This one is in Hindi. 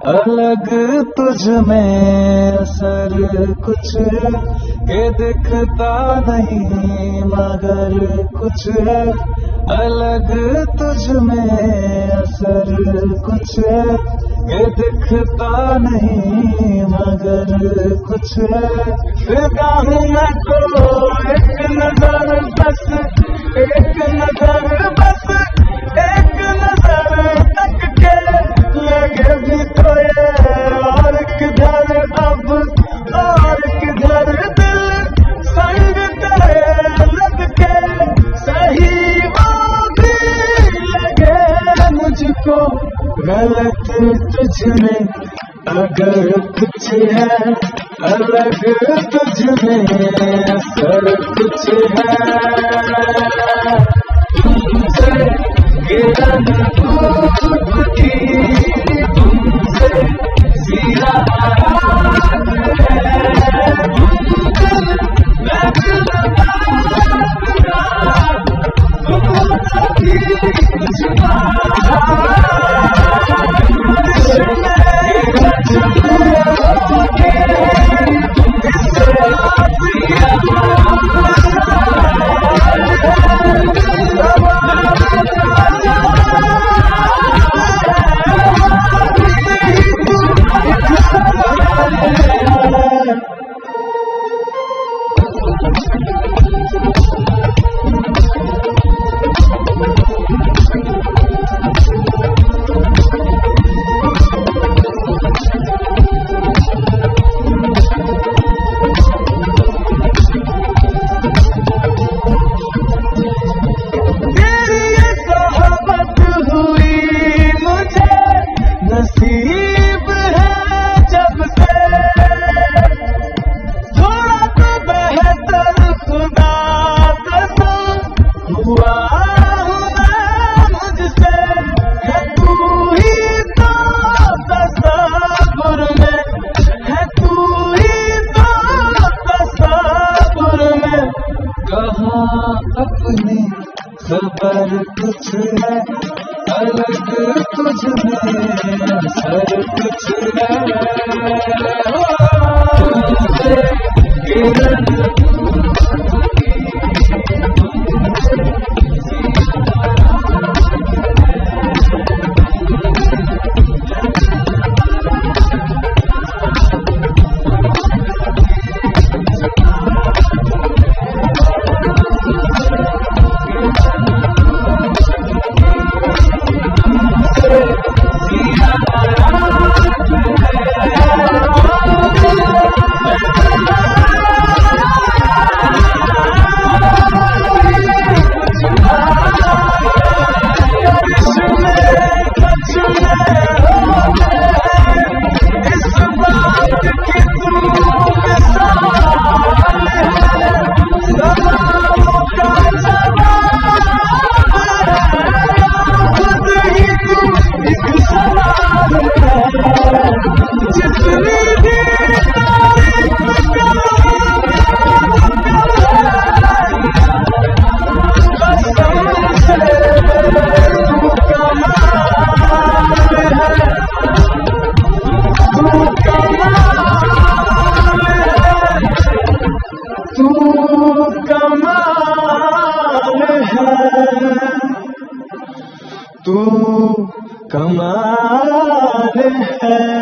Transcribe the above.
अलग तुझ में असर कुछ के दिखता नहीं मगर कुछ है। अलग तुझ में असर कुछ के दिखता नहीं मगर कुछ है। फिदा हूँ मैं तो एक नजर बस, एक नजर बस, एक नजर तक के लगे भी तो ये और किधर अब और किधर दिल संग तेरे लग के सही वो भी लगे मुझको गलत तुझमें अगर कुछ है। अलग तुझमें असर कुछ है। तुमसे गिरन टूटी तुमसे सिया नसीब है जब से थोड़ा तो बेहतर खुदा कसम हुआ हूँ मैं मुझसे। है तू ही तो तसव्वुर में, है तू ही तो तसव्वुर में। कहाँ अपनी खबर कुछ है। अलग तुझ में असर कुछ है। तुमसे गिरन तू कमाल है।